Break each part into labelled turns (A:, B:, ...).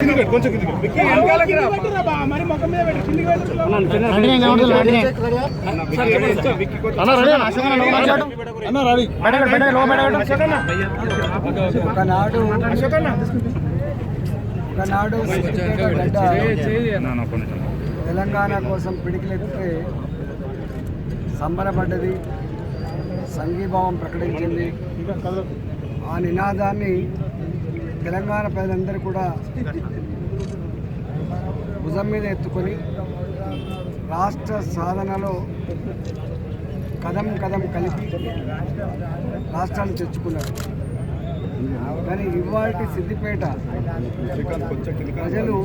A: కొంచెం
B: తెలంగాణ కోసం పిడికిలెత్తితే సంబరపడ్డది, సంఘీభావం ప్రకటించింది. ఆ నినాదాన్ని తెలంగాణ ప్రజలందరూ కూడా భుజం మీద ఎత్తుకొని రాష్ట్ర సాధనలో కదం కదం కలిపి రాష్ట్రాన్ని తెచ్చుకున్నారు. కానీ ఇవాల్టి సిద్దిపేట ప్రజలు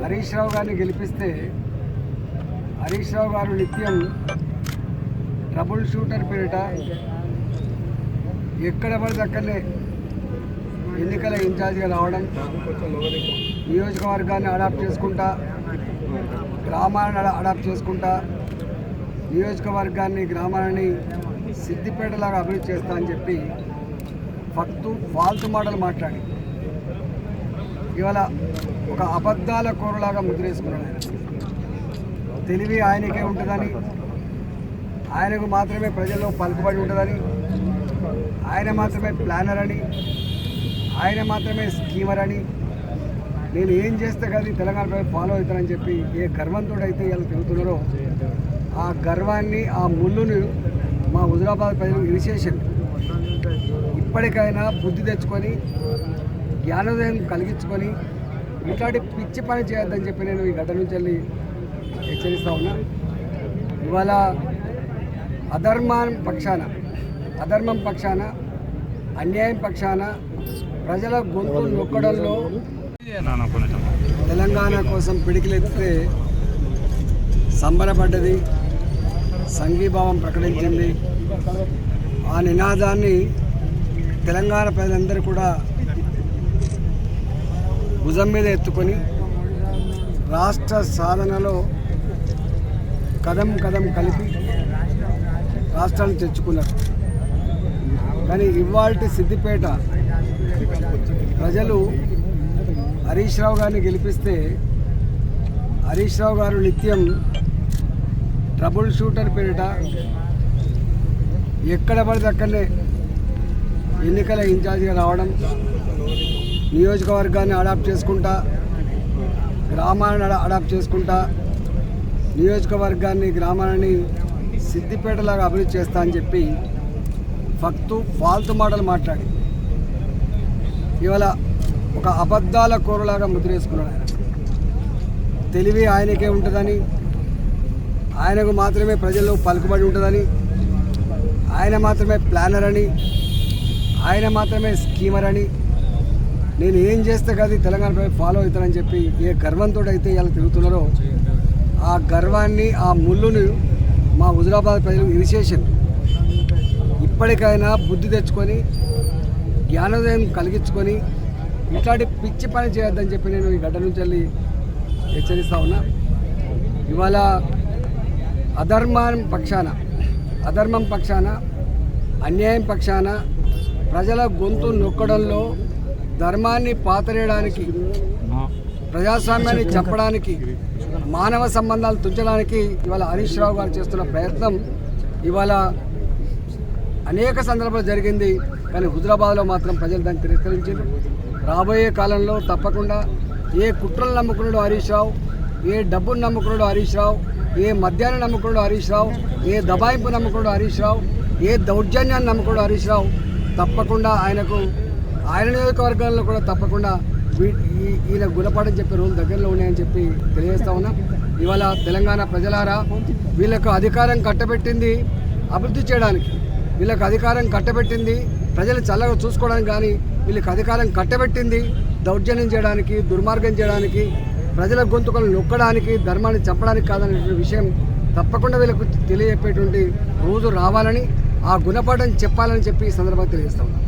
B: హరీష్ రావు గారిని గెలిపిస్తే హరీష్ రావు గారు నిత్యం ట్రబుల్ షూటర్ పేరిట ఎక్కడ పడితే అక్కడనే ఎన్నికల ఇన్ఛార్జిగా రావడం, నియోజకవర్గాన్ని అడాప్ట్ చేసుకుంటా, గ్రామాలను అడాప్ట్ చేసుకుంటా, నియోజకవర్గాన్ని గ్రామాలని సిద్దిపేటలాగా అభివృద్ధి చేస్తా అని చెప్పి ఫాల్తు మాటలు మాట్లాడి ఇవాళ ఒక అబద్ధాల కోరలాగా ముద్రేసుకున్నాడు. తెలివి ఆయనకే ఉంటుందని, ఆయనకు మాత్రమే ప్రజల్లో పలుకుబడి ఉంటుందని, ఆయన మాత్రమే ప్లానర్ అని, ఆయన మాత్రమే స్కీమర్ అని, నేను ఏం చేస్తే కానీ తెలంగాణపై ఫాలో అవుతానని చెప్పి ఏ గర్వంతో అయితే ఇలా తిరుగుతున్నారో ఆ గర్వాన్ని, ఆ ముళ్ళును మా హుజురాబాద్ ప్రజలు ఇరిసేషన్. ఇప్పటికైనా బుద్ధి తెచ్చుకొని జ్ఞానోదయం కలిగించుకొని ఇట్లాంటి పిచ్చి పని చేయొద్దని చెప్పి నేను ఈ గడ్డ నుంచి వెళ్ళి హెచ్చరిస్తూ ఉన్నా. ఇవాళ అధర్మం పక్షాన అన్యాయం పక్షాన ప్రజల గొంతు నొక్కడంలో తెలంగాణ కోసం పిడికిలెత్తితే సంబరపడ్డది, సంఘీభావం ప్రకటించింది. ఆ నినాదాన్ని తెలంగాణ ప్రజలందరూ కూడా భుజం మీద ఎత్తుకొని రాష్ట్ర సాధనలో కదం కదం కలిపి రాష్ట్రాన్ని తెచ్చుకున్నారు. కానీ ఇవాల్టి సిద్దిపేట ప్రజలు హరీష్ రావు గారిని గెలిపిస్తే హరీష్ రావు గారు నిత్యం ట్రబుల్ షూటర్ పేరిట ఎక్కడ పడితే అక్కడనే ఎన్నికల ఇన్ఛార్జిగా రావడం, నియోజకవర్గాన్ని అడాప్ట్ చేసుకుంటా, గ్రామాలను అడాప్ట్ చేసుకుంటా, నియోజకవర్గాన్ని గ్రామాలని సిద్దిపేటలాగా అభివృద్ధి చేస్తా అని చెప్పి ఫాల్తు మాటలు మాట్లాడి ఇవాళ ఒక అబద్ధాల కోరలాగా ముద్రేసుకున్నాడు. ఆయన తెలివి ఆయనకే ఉంటుందని, ఆయనకు మాత్రమే ప్రజల్లో పలుకుబడి ఉంటుందని, ఆయన మాత్రమే ప్లానర్ అని, ఆయన మాత్రమే స్కీమర్ అని, నేను ఏం చేస్తే కానీ తెలంగాణపై ఫాలో అవుతానని చెప్పి ఏ గర్వంతో అయితే ఇలా తిరుగుతున్నారో ఆ గర్వాన్ని, ఆ ముళ్ళును మా హుజురాబాద్ ప్రజలు ఇరిసేషన్. ఇప్పటికైనా బుద్ధి తెచ్చుకొని జ్ఞానోదయం కలిగించుకొని ఇట్లాంటి పిచ్చి పని చేయొద్దని చెప్పి నేను ఈ గడ్డ నుంచి వెళ్ళి హెచ్చరిస్తూ ఉన్నా. ఇవాళ అధర్మం పక్షాన అన్యాయం పక్షాన ప్రజల గొంతు నొక్కడంలో ధర్మాన్ని పాతరేయడానికి, ప్రజాస్వామ్యాన్ని చెప్పడానికి, మానవ సంబంధాలు తుంచడానికి ఇవాళ హరీష్ రావు గారు చేస్తున్న ప్రయత్నం ఇవాళ అనేక సందర్భాలు జరిగింది. కానీ హుజురాబాద్లో మాత్రం ప్రజలు దాన్ని తిరస్కరించారు. రాబోయే కాలంలో తప్పకుండా ఏ కుట్రలు నమ్ముకున్నాడు హరీష్ రావు, ఏ డబ్బును నమ్ముకున్నాడు హరీష్ రావు, ఏ మద్యాన్ని నమ్ముకున్నాడు హరీష్ రావు, ఏ దబాయింపు నమ్ముకున్నాడు హరీష్ రావు, ఏ దౌర్జన్యాన్ని నమ్ముకున్నాడు హరీష్ రావు, తప్పకుండా ఆయన నియోజకవర్గాల్లో కూడా తప్పకుండా ఈయన గుణపాఠం చెప్పే రోజులు దగ్గరలో ఉన్నాయని చెప్పి తెలియజేస్తా ఉన్నా. ఇవాళ తెలంగాణ ప్రజలారా, వీళ్ళకు అధికారం కట్టబెట్టింది అభివృద్ధి చేయడానికి, వీళ్ళకు అధికారం కట్టబెట్టింది ప్రజలు చల్లగా చూసుకోవడానికి, కానీ వీళ్ళకి అధికారం కట్టబెట్టింది దౌర్జన్యం చేయడానికి, దుర్మార్గం చేయడానికి, ప్రజల గొంతుకలను నొక్కడానికి, ధర్మాన్ని చంపడానికి కాదనే విషయం తప్పకుండా వీళ్ళకు తెలియజెప్పేటువంటి రోజు రావాలని, ఆ గుణపాఠం చెప్పాలని చెప్పి ఈ సందర్భంగా తెలియజేస్తా ఉన్నాం.